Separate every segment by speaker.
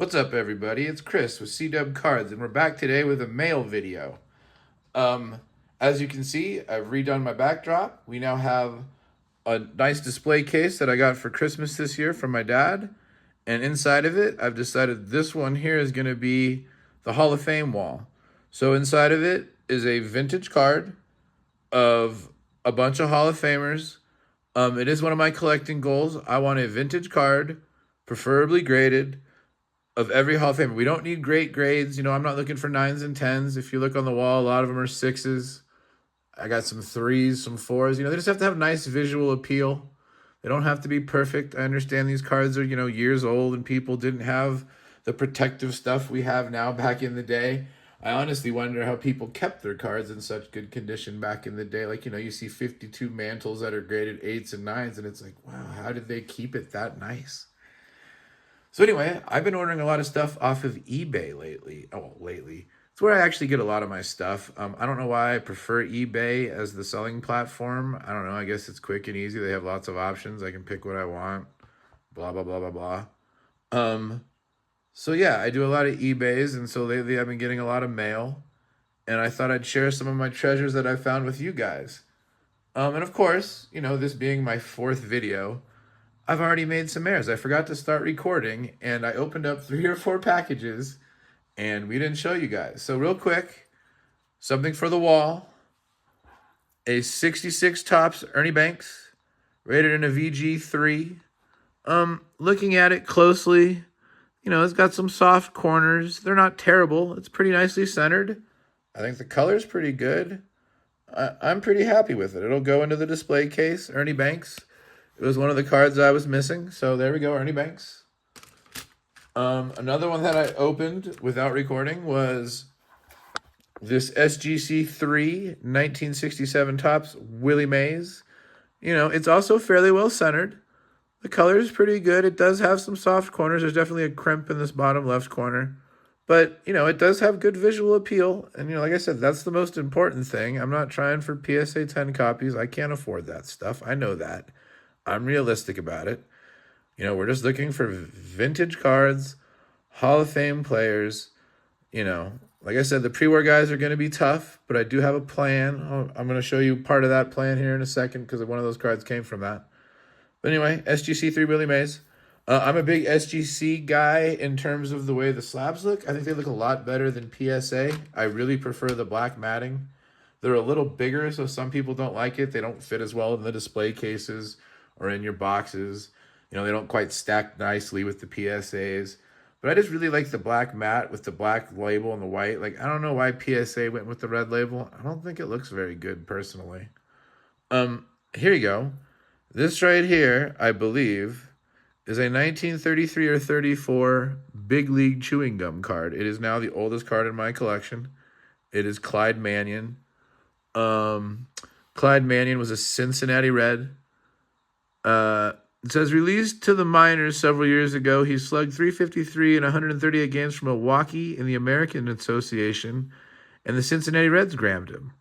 Speaker 1: What's up, everybody? It's Chris with C-Dub Cards, and we're back today with a mail video. Um, as you can see, I've redone my backdrop. We now have a nice display case that I got for Christmas this year from my dad. And inside of it, I've decided this one here is going to be the Hall of Fame wall. So inside of it is a vintage card of a bunch of Hall of Famers. It is one of my collecting goals. I want a vintage card, preferably graded, of every Hall of Famer. We don't need great grades. You know, I'm not looking for 9s and 10s. If you look on the wall, a lot of them are 6s. I got some 3s, some 4s. You know, they just have to have nice visual appeal. They don't have to be perfect. I understand these cards are, years old and people didn't have the protective stuff we have now back in the day. I honestly wonder how people kept their cards in such good condition back in the day. Like, you see 52 mantles that are graded 8s and 9s, and it's like, wow, how did they keep it that nice? So anyway, I've been ordering a lot of stuff off of eBay lately. Oh, lately. It's where I actually get a lot of my stuff. I don't know why I prefer eBay as the selling platform. I don't know. I guess it's quick and easy. They have lots of options. I can pick what I want. Blah, blah, blah, blah, blah. So yeah, I do a lot of eBays, and so lately I've been getting a lot of mail. And I thought I'd share some of my treasures that I found with you guys. And of course, this being my 4th video, I've already made some errors. I forgot to start recording, and I opened up 3 or 4 packages, and we didn't show you guys. So real quick, something for the wall. A 66 Topps Ernie Banks, rated in a VG3. Looking at it closely, it's got some soft corners. They're not terrible. It's pretty nicely centered. I think the color's pretty good. I'm pretty happy with it. It'll go into the display case. Ernie Banks. It was one of the cards I was missing, so there we go, Ernie Banks. Another one that I opened without recording was this SGC3 1967 Topps Willie Mays. It's also fairly well centered. The color is pretty good. It does have some soft corners. There's definitely a crimp in this bottom left corner. But, it does have good visual appeal. And, like I said, that's the most important thing. I'm not trying for PSA 10 copies. I can't afford that stuff. I know that. I'm realistic about it. We're just looking for vintage cards, Hall of Fame players. Like I said, the pre-war guys are going to be tough, but I do have a plan. I'm going to show you part of that plan here in a second because one of those cards came from that. But anyway, SGC3 Willie Mays. I'm a big SGC guy in terms of the way the slabs look. I think they look a lot better than PSA. I really prefer the black matting. They're a little bigger, so some people don't like it. They don't fit as well in the display cases or in your boxes. They don't quite stack nicely with the PSAs. But I just really like the black mat with the black label and the white. Like, I don't know why PSA went with the red label. I don't think it looks very good, personally. Here you go. This right here, I believe, is a 1933 or 34 Big League Chewing Gum card. It is now the oldest card in my collection. It is Clyde Mannion. Clyde Mannion was a Cincinnati Red. It says, released to the minors several years ago, he slugged .353 in 138 games for Milwaukee in the American Association, and the Cincinnati Reds grabbed him.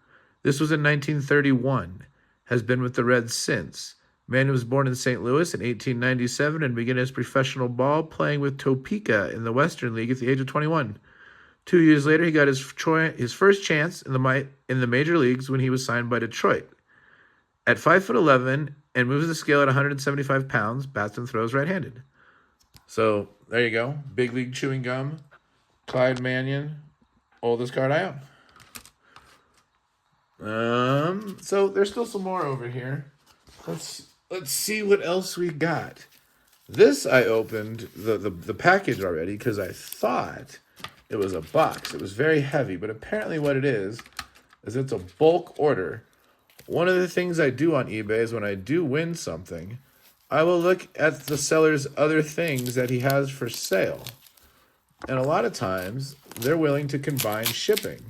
Speaker 1: This was in 1931. Has been with the Reds since. Mannion was born in St. Louis in 1897 and began his professional ball playing with Topeka in the Western League at the age of 21. 2 years later, he got his first chance in the major leagues when he was signed by Detroit. At 5'11" and moves the scale at 175 pounds, bats and throws right-handed. So there you go. Big League Chewing Gum. Clyde Mannion. Oldest card I own. So there's still some more over here. Let's see what else we got. This I opened the package already because I thought it was a box. It was very heavy, but apparently what it is it's a bulk order. One of the things I do on eBay is when I do win something, I will look at the seller's other things that he has for sale. And a lot of times, they're willing to combine shipping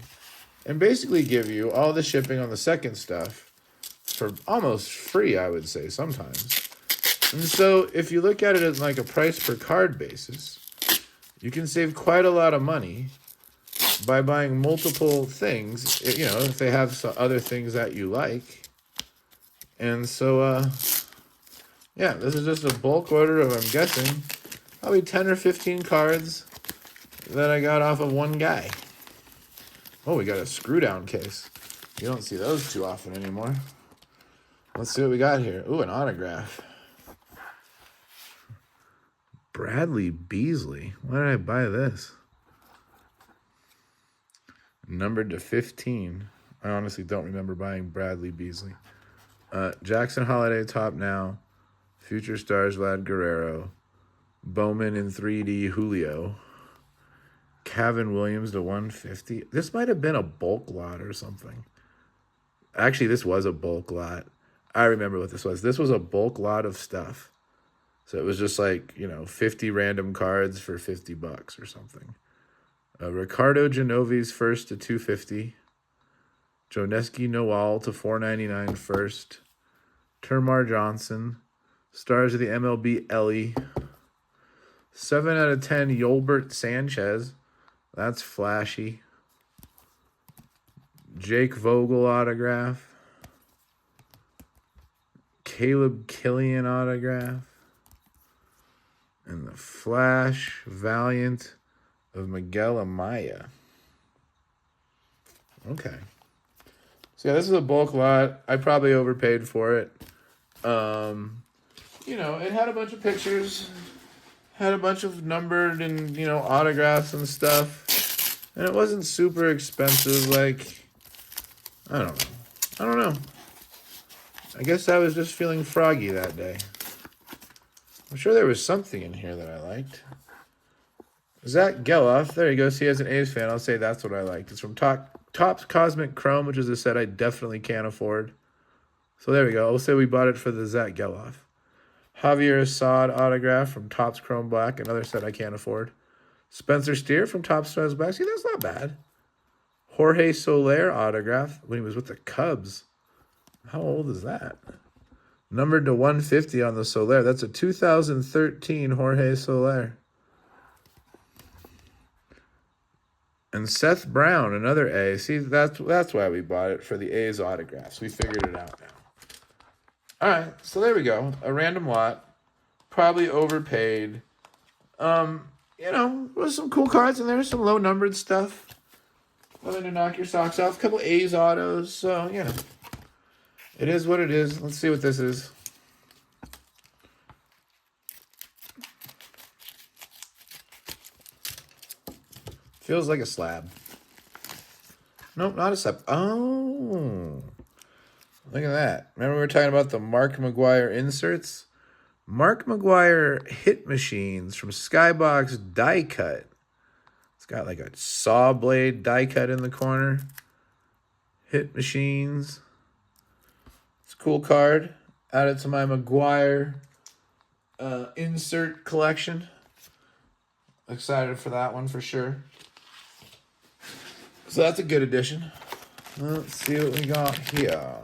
Speaker 1: and basically give you all the shipping on the second stuff for almost free, I would say, sometimes. And so if you look at it as like a price per card basis, you can save quite a lot of money by buying multiple things, if they have some other things that you like. And so, yeah, this is just a bulk order of, I'm guessing, probably 10 or 15 cards. that I got off of one guy. Oh, we got a screw down case. You don't see those too often anymore. Let's see what we got here. Ooh, an autograph. Bradley Beasley. Why did I buy this? Numbered to 15. I honestly don't remember buying Bradley Beasley. Jackson Holiday top now. Future Stars Vlad Guerrero. Bowman in 3D Julio. Kevin Williams to 150. This might have been a bulk lot or something. Actually, this was a bulk lot. I remember what this was. This was a bulk lot of stuff. So it was just like, 50 random cards for $50 or something. Ricardo Genovis first to 250. Joneski Noel to 499 first. Termar Johnson. Stars of the MLB Ellie. 7 out of 10 Yolbert Sanchez. That's flashy. Jake Vogel autograph. Caleb Killian autograph. And the Flash Valiant of Miguel Amaya. Okay. So yeah, this is a bulk lot. I probably overpaid for it. It had a bunch of pictures. Had a bunch of numbered and, autographs and stuff. And it wasn't super expensive. Like, I don't know. I guess I was just feeling froggy that day. I'm sure there was something in here that I liked. Zach Geloff. There you go. See, as an A's fan, I'll say that's what I liked. It's from Topps Cosmic Chrome, which is a set I definitely can't afford. So there we go. I'll say we bought it for the Zach Geloff. Javier Assad autograph from Topps Chrome Black, another set I can't afford. Spencer Steer from Topps Stars Black. See, that's not bad. Jorge Soler autograph when he was with the Cubs. How old is that? Numbered to 150 on the Soler. That's a 2013 Jorge Soler. And Seth Brown, another A. See, that's why we bought it, for the A's autographs. We figured it out now. All right, so there we go. A random lot. Probably overpaid. There was some cool cards in there. Some low-numbered stuff. Nothing to knock your socks off. A couple A's autos. So, it is what it is. Let's see what this is. Feels like a slab. Nope, not a slab. Oh. Look at that. Remember we were talking about the Mark McGwire inserts? Mark McGwire hit machines from Skybox die cut. It's got like a saw blade die cut in the corner. Hit machines. It's a cool card. Add it to my McGwire insert collection. Excited for that one for sure. So that's a good addition. Let's see what we got here.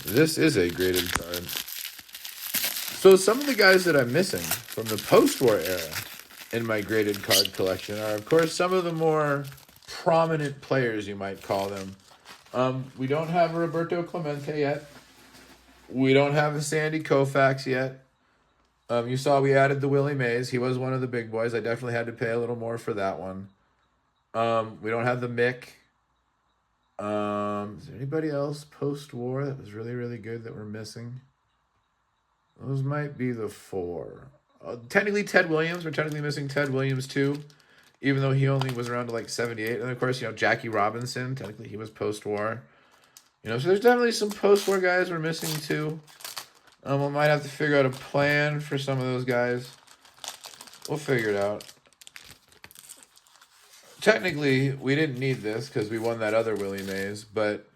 Speaker 1: This is a graded card. So some of the guys that I'm missing from the post-war era in my graded card collection are, of course, some of the more prominent players, you might call them. We don't have a Roberto Clemente yet. We don't have a Sandy Koufax yet. You saw we added the Willie Mays. He was one of the big boys. I definitely had to pay a little more for that one. We don't have the Mick. Is there anybody else post-war that was really, really good that we're missing? Those might be the four. Technically, Ted Williams. We're technically missing Ted Williams, too, even though he only was around to like 78. And, of course, Jackie Robinson. Technically, he was post-war. So there's definitely some post-war guys we're missing, too. We might have to figure out a plan for some of those guys. We'll figure it out. Technically, we didn't need this because we won that other Willie Mays, but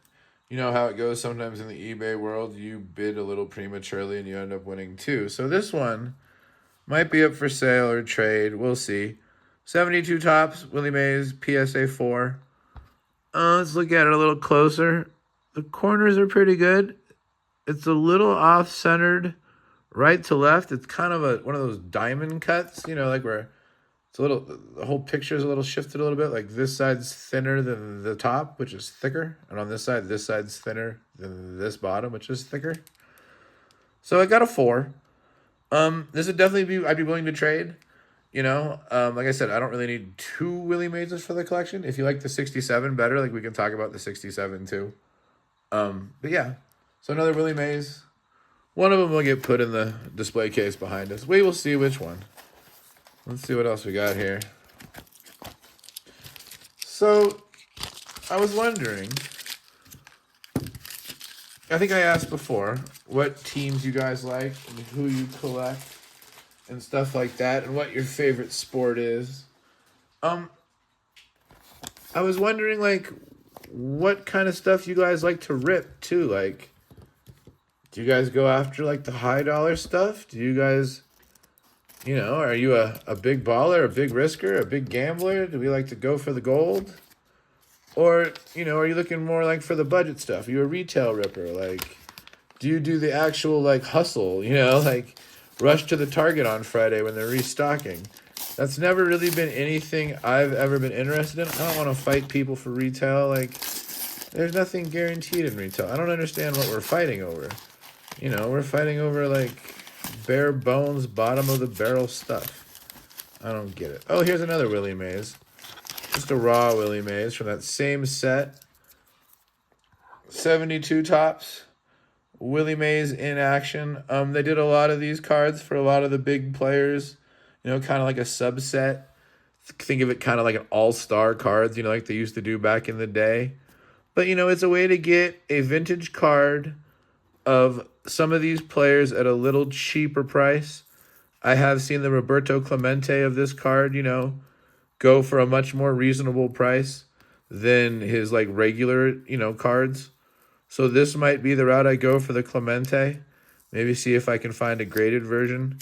Speaker 1: you know how it goes sometimes in the eBay world. You bid a little prematurely and you end up winning too. So this one might be up for sale or trade. We'll see. 72 Topps, Willie Mays, PSA 4. Let's look at it a little closer. The corners are pretty good. It's a little off-centered right to left. It's kind of one of those diamond cuts, like where It's a little, the whole picture is a little shifted a little bit. Like this side's thinner than the top, which is thicker. And on this side's thinner than this bottom, which is thicker. So I got a 4. This would definitely be, I'd be willing to trade. You know, like I said, I don't really need 2 Willie Mazes for the collection. If you like the 67 better, like we can talk about the 67 too. But yeah, so another Willie Mays. One of them will get put in the display case behind us. We will see which one. Let's see what else we got here. So, I was wondering, I think I asked before, what teams you guys like and who you collect and stuff like that, and what your favorite sport is. I was wondering, like, what kind of stuff you guys like to rip, too. Like, do you guys go after, like, the high dollar stuff? Do you guys, you know, are you a big baller, a big risker, a big gambler? Do we like to go for the gold? Or, you know, are you looking more, like, for the budget stuff? Are you a retail ripper? Like, do you do the actual, like, hustle, you know, like, rush to the Target on Friday when they're restocking? That's never really been anything I've ever been interested in. I don't want to fight people for retail. Like, there's nothing guaranteed in retail. I don't understand what we're fighting over. You know, we're fighting over, like, bare bones, bottom of the barrel stuff. I don't get it. Oh, here's another Willie Mays. Just a raw Willie Mays from that same set. 72 tops. Willie Mays in action. They did a lot of these cards for a lot of the big players. You know, kind of like a subset. Think of it kind of like an all-star cards, you know, like they used to do back in the day. But, you know, it's a way to get a vintage card of some of these players at a little cheaper price. I have seen the Roberto Clemente of this card, you know, go for a much more reasonable price than his, like, regular, you know, cards. So this might be the route I go for the Clemente. Maybe see if I can find a graded version.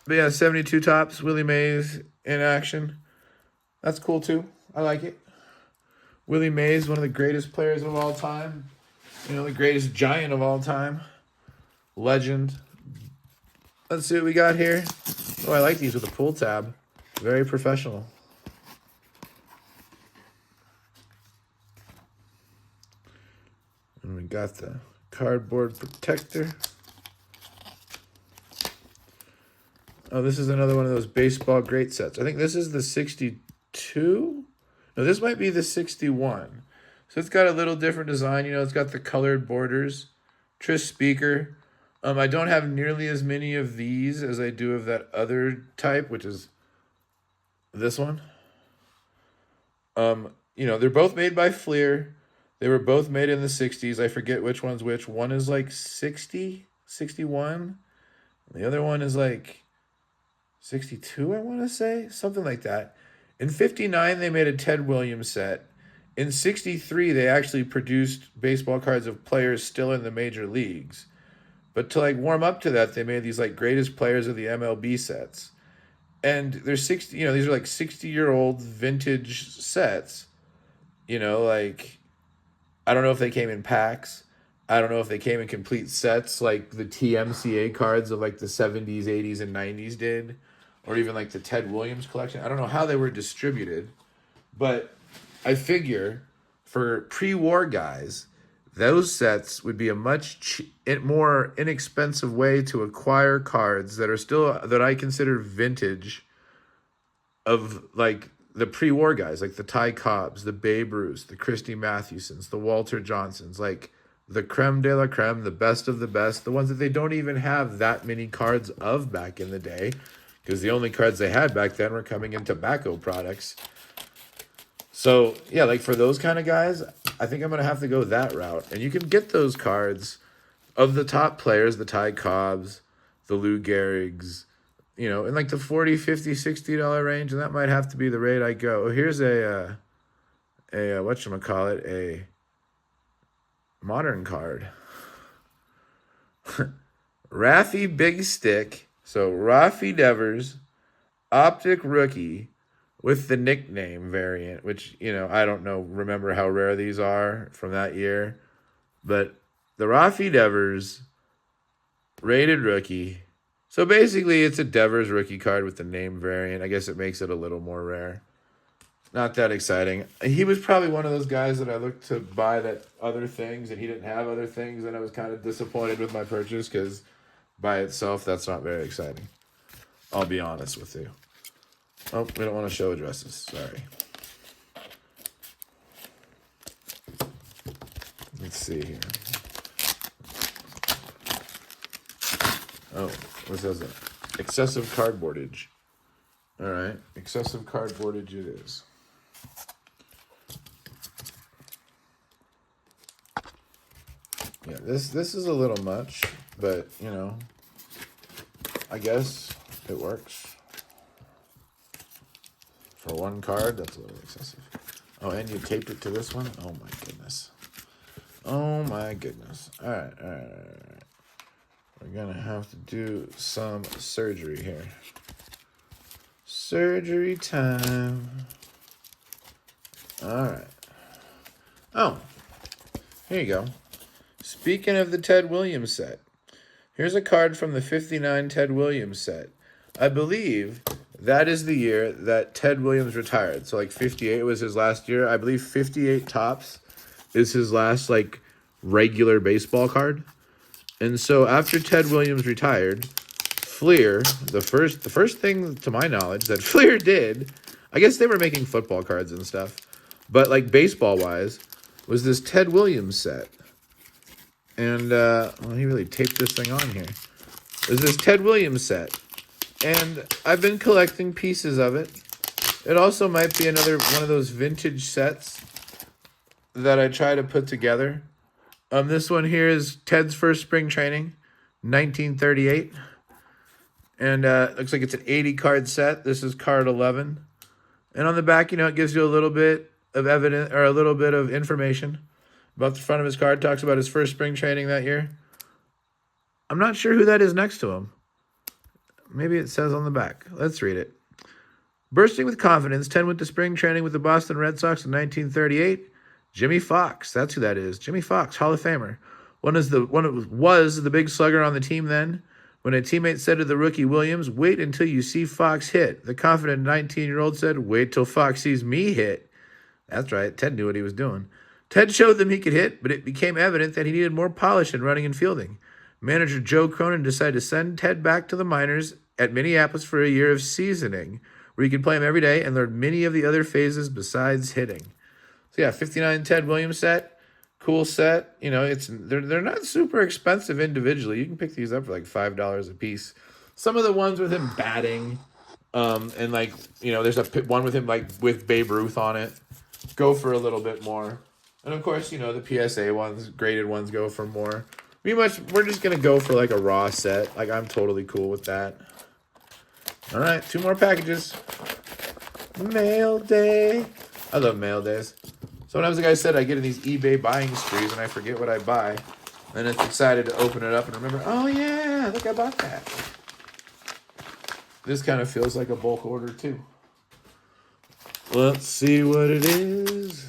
Speaker 1: But yeah, 72 tops, Willie Mays in action. That's cool too. I like it. Willie Mays, one of the greatest players of all time. You know, the greatest giant of all time. Legend. Let's see what we got here. Oh, I like these with a pull tab. Very professional. And we got the cardboard protector. Oh, this is another one of those baseball great sets. I think this is the 62. No, this might be the 61. So it's got a little different design. You know, it's got the colored borders. Tris Speaker. I don't have nearly as many of these as I do of that other type, which is this one. You know, they're both made by Fleer. They were both made in the 60s. I forget which one's which. One is like 60, 61. And the other one is like 62, I want to say. Something like that. In 59, they made a Ted Williams set. In 63, they actually produced baseball cards of players still in the major leagues. But to, like, warm up to that, they made these, like, greatest players of the MLB sets. And they're 60, you know, these are like 60-year-old vintage sets. You know, like, I don't know if they came in packs. I don't know if they came in complete sets like the TMCA cards of like the 70s, 80s, and 90s did. Or even like the Ted Williams collection. I don't know how they were distributed. But I figure for pre-war guys, those sets would be a much more inexpensive way to acquire cards that are still, that I consider vintage of like the pre-war guys, like the Ty Cobbs, the Babe Ruths, the Christy Mathewsons, the Walter Johnsons, like the creme de la creme, the best of the best, the ones that they don't even have that many cards of back in the day, because the only cards they had back then were coming in tobacco products. So, yeah, like for those kind of guys, I think I'm going to have to go that route. And you can get those cards of the top players, the Ty Cobbs, the Lou Gehrigs, you know, in like the $40, $50, $60 range. And that might have to be the rate I go. Oh, here's a whatchamacallit, a modern card. Raffy Big Stick. So, Raffy Devers, Optic Rookie, with the nickname variant, which, you know, I don't know, remember how rare these are from that year. But the Raffy Devers, rated rookie, So basically, it's a Devers rookie card with the name variant. I guess it makes it a little more rare. Not that exciting. He was probably one of those guys that I looked to buy that other things, and he didn't have other things, and I was kind of disappointed with my purchase because by itself, that's not very exciting. I'll be honest with you. Oh, we don't want to show addresses. Sorry. Let's see here. Oh, what says that? Excessive cardboardage. All right, excessive cardboardage it is. Yeah, this is a little much, but you know, I guess it works. For one card, that's a little excessive. Oh, and you taped it to this one? Oh my goodness. Oh my goodness. All right. We're gonna have to do some surgery here. Surgery time. All right. Oh, here you go. Speaking of the Ted Williams set, here's a card from the 59 Ted Williams set. I believe that is the year that Ted Williams retired. So like 58 was his last year. I believe 58 tops is his last like regular baseball card. And so after Ted Williams retired, Fleer, the first thing to my knowledge that Fleer did, I guess they were making football cards and stuff, but like baseball wise, was this Ted Williams set. And, well, he really taped this thing on here. There's this Ted Williams set. And I've been collecting pieces of it. It also might be another one of those vintage sets that I try to put together. This one here is Ted's first spring training, 1938. And looks like it's an 80 card set. This is card 11. And on the back, you know, it gives you a little bit of evidence or a little bit of information about the front of his card. Talks about his first spring training that year. I'm not sure who that is next to him. Maybe it says on the back. Let's read it. Bursting with confidence, Ted went to spring training with the Boston Red Sox in 1938. Jimmy Fox, that's who that is. Jimmy Fox, Hall of Famer. Was the big slugger on the team then. When a teammate said to the rookie Williams, "Wait until you see Fox hit," the confident 19-year-old said, "Wait till Fox sees me hit." That's right, Ted knew what he was doing. Ted showed them he could hit, but it became evident that he needed more polish in running and fielding. Manager Joe Cronin decided to send Ted back to the minors at Minneapolis for a year of seasoning, where he could play him every day and learn many of the other phases besides hitting. So yeah, 59 Ted Williams set, cool set. You know, they're not super expensive individually. You can pick these up for like $5 a piece. Some of the ones with him batting, and like, you know, there's one with him like with Babe Ruth on it, go for a little bit more. And of course, you know, the PSA ones, graded ones go for more. We're just going to go for like a raw set. Like, I'm totally cool with that. All right, 2 more packages. Mail day. I love mail days. Sometimes, like I said, I get in these eBay buying sprees and I forget what I buy. And it's excited to open it up and remember, oh yeah, look, I bought that. This kind of feels like a bulk order too. Let's see what it is.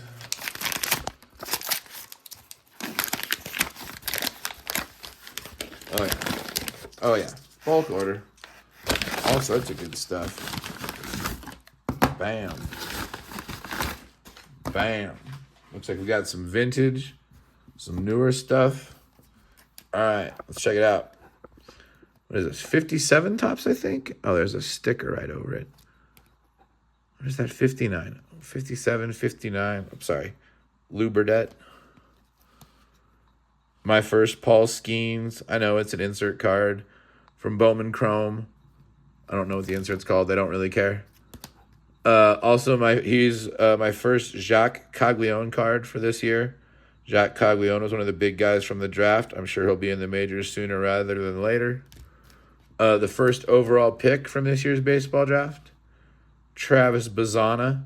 Speaker 1: Oh yeah, bulk order. All sorts of good stuff. Bam. Bam. Looks like we got some vintage, some newer stuff. All right, let's check it out. What is this, 57 tops, I think? Oh, there's a sticker right over it. What is that, 59? 57, 59. I'm sorry. Lou Burdett. My first Paul Skeens. I know it's an insert card from Bowman Chrome. I don't know what the insert's called. They don't really care. Also, he's my first Jacques Caglione card for this year. Jacques Caglione was one of the big guys from the draft. I'm sure he'll be in the majors sooner rather than later. The first overall pick from this year's baseball draft. Travis Bazzana,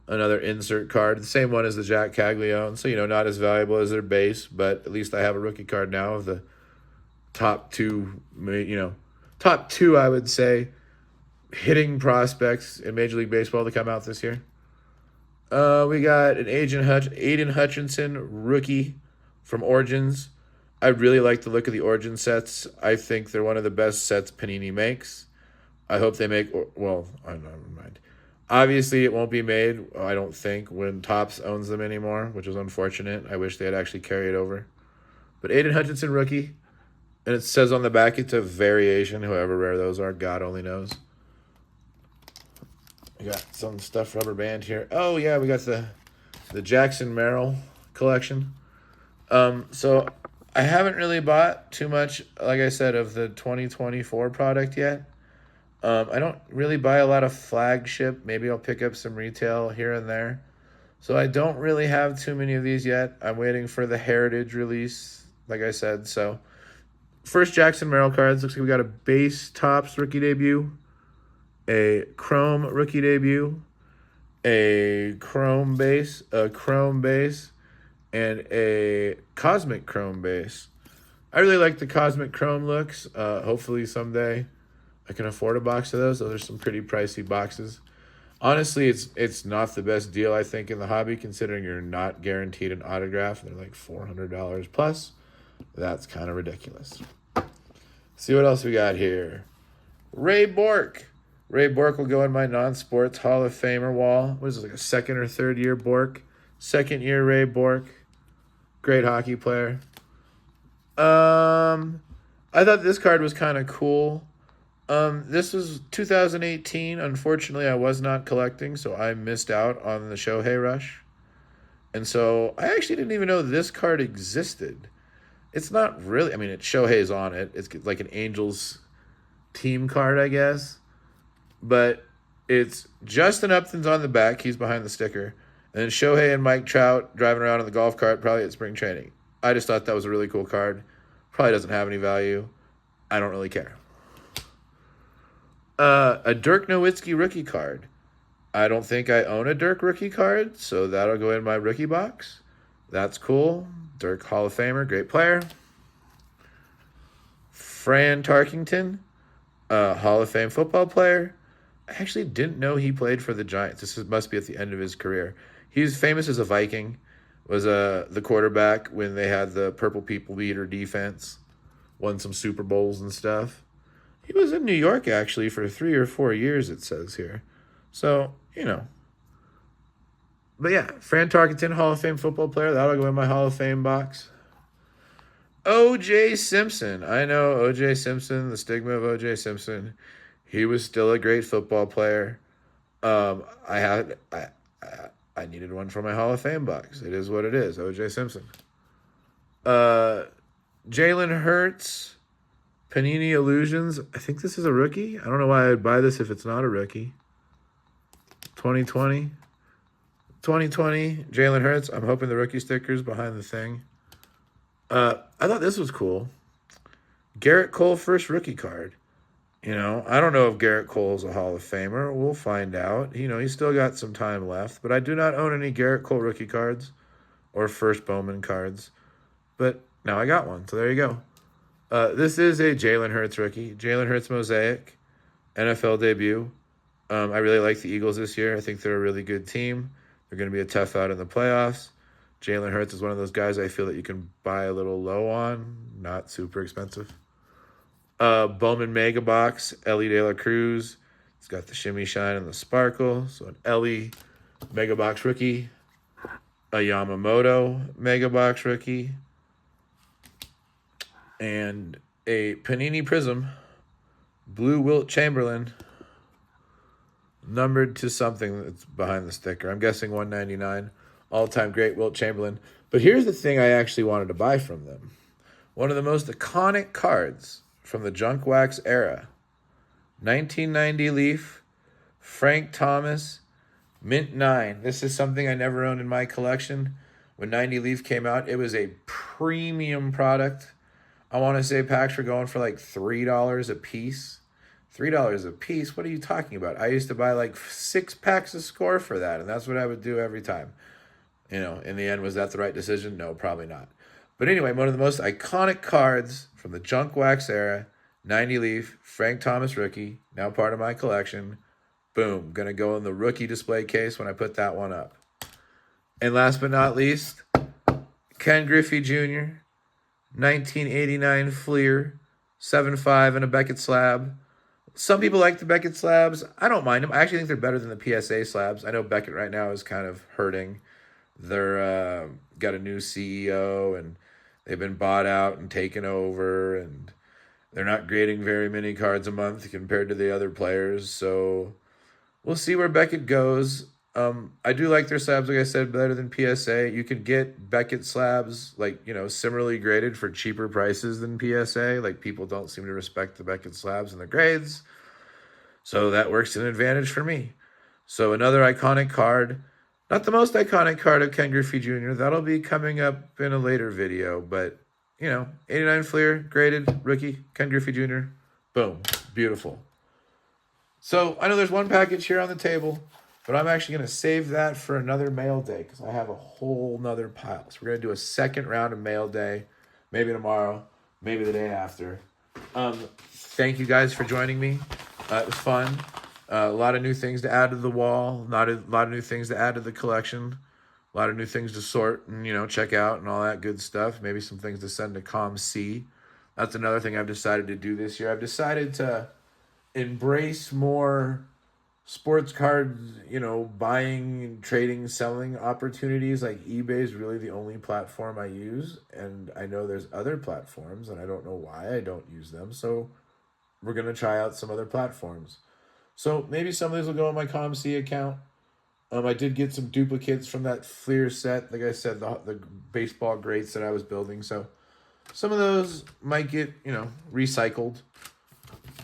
Speaker 1: another insert card. The same one as the Jacques Caglione. So, you know, not as valuable as their base, but at least I have a rookie card now of the top two, I would say, hitting prospects in Major League Baseball to come out this year. We got an Aiden Hutchinson rookie from Origins. I really like the look of the Origin sets. I think they're one of the best sets Panini makes. I hope they make, well, never mind. Obviously, it won't be made, I don't think, when Topps owns them anymore, which is unfortunate. I wish they had actually carried over. But Aiden Hutchinson, rookie. And it says on the back it's a variation, however rare those are. God only knows. We got some stuff rubber band here. Oh, yeah, we got the Jackson Merrill collection. So I haven't really bought too much, like I said, of the 2024 product yet. I don't really buy a lot of flagship. Maybe I'll pick up some retail here and there. So I don't really have too many of these yet. I'm waiting for the Heritage release, like I said. So first Jackson Merrill cards. Looks like we got a base Topps rookie debut, a chrome rookie debut, a chrome base, and a cosmic chrome base. I really like the cosmic chrome looks. Hopefully someday I can afford a box of those. Those are some pretty pricey boxes. Honestly, it's not the best deal, I think, in the hobby, considering you're not guaranteed an autograph. They're like $400 plus. That's kind of ridiculous. See what else we got here. Ray Bork. Ray Bork will go in my non-sports Hall of Famer wall. What is this, like a second or third year Bork? Second year Ray Bork. Great hockey player. I thought this card was kind of cool. This was 2018. Unfortunately, I was not collecting, so I missed out on the Shohei Rush. And so I actually didn't even know this card existed. It's not really, I mean, Shohei's on it. It's like an Angels team card, I guess. But it's Justin Upton's on the back. He's behind the sticker. And then Shohei and Mike Trout driving around in the golf cart, probably at spring training. I just thought that was a really cool card. Probably doesn't have any value. I don't really care. A Dirk Nowitzki rookie card. I don't think I own a Dirk rookie card, so that'll go in my rookie box. That's cool. Dirk Hall of Famer, great player. Fran Tarkington, Hall of Fame football player. I actually didn't know he played for the Giants. Must be at the end of his career. He's famous as a Viking. Was the quarterback when they had the Purple People Eater defense. Won some Super Bowls and stuff. He was in New York, actually, for 3 or 4 years, it says here. So, you know. But yeah, Fran Tarkenton, Hall of Fame football player. That'll go in my Hall of Fame box. O.J. Simpson. I know O.J. Simpson, the stigma of O.J. Simpson. He was still a great football player. I needed one for my Hall of Fame box. It is what it is. O.J. Simpson. Jalen Hurts. Panini Illusions. I think this is a rookie. I don't know why I'd buy this if it's not a rookie. 2020. Jalen Hurts. I'm hoping the rookie sticker's behind the thing. I thought this was cool. Garrett Cole first rookie card. You know, I don't know if Garrett Cole's a Hall of Famer. We'll find out. You know, he's still got some time left. But I do not own any Garrett Cole rookie cards or first Bowman cards. But now I got one. So there you go. This is a Jalen Hurts rookie. Jalen Hurts Mosaic. NFL debut. I really like the Eagles this year. I think they're a really good team. They're going to be a tough out in the playoffs. Jalen Hurts is one of those guys I feel that you can buy a little low on. Not super expensive. Bowman Mega Box. Ellie De La Cruz. It's got the shimmy shine and the sparkle. So an Ellie Mega Box rookie. A Yamamoto Mega Box rookie. And a Panini Prism, blue Wilt Chamberlain, numbered to something that's behind the sticker. I'm guessing 199, all-time great Wilt Chamberlain. But here's the thing I actually wanted to buy from them. One of the most iconic cards from the Junk Wax era. 1990 Leaf, Frank Thomas, Mint 9. This is something I never owned in my collection. When 90 Leaf came out, it was a premium product. I want to say packs were going for like $3 a piece. $3 a piece? What are you talking about? I used to buy like 6 packs of Score for that, and that's what I would do every time. You know, in the end, was that the right decision? No, probably not. But anyway, one of the most iconic cards from the Junk Wax era, 90 Leaf, Frank Thomas rookie, now part of my collection. Boom, gonna go in the rookie display case when I put that one up. And last but not least, Ken Griffey Jr., 1989 Fleer, 7.5 and a Beckett slab. Some people like the Beckett slabs. I don't mind them. I actually think they're better than the PSA slabs. I know Beckett right now is kind of hurting. They're got a new CEO and they've been bought out and taken over, and they're not grading very many cards a month compared to the other players. So we'll see where Beckett goes. I do like their slabs, like I said, better than PSA. You can get Beckett slabs, like, you know, similarly graded for cheaper prices than PSA. Like, people don't seem to respect the Beckett slabs and the grades. So that works an advantage for me. So another iconic card. Not the most iconic card of Ken Griffey Jr. That'll be coming up in a later video. But, you know, 89 Fleer, graded, rookie, Ken Griffey Jr. Boom. Beautiful. So I know there's one package here on the table, but I'm actually going to save that for another mail day because I have a whole nother pile. So we're going to do a second round of mail day, maybe tomorrow, maybe the day after. Thank you guys for joining me. It was fun. A lot of new things to add to the wall. A lot of new things to add to the collection. A lot of new things to sort and, you know, check out and all that good stuff. Maybe some things to send to ComC. That's another thing I've decided to do this year. I've decided to embrace more sports cards, you know, buying, trading, selling opportunities. Like eBay is really the only platform I use, and I know there's other platforms, and I don't know why I don't use them. So we're gonna try out some other platforms. So maybe some of these will go on my ComC account. I did get some duplicates from that Fleer set, like I said, the baseball greats that I was building. So some of those might get, you know, recycled.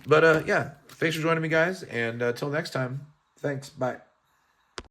Speaker 1: But yeah, thanks for joining me, guys. And till next time, thanks. Bye.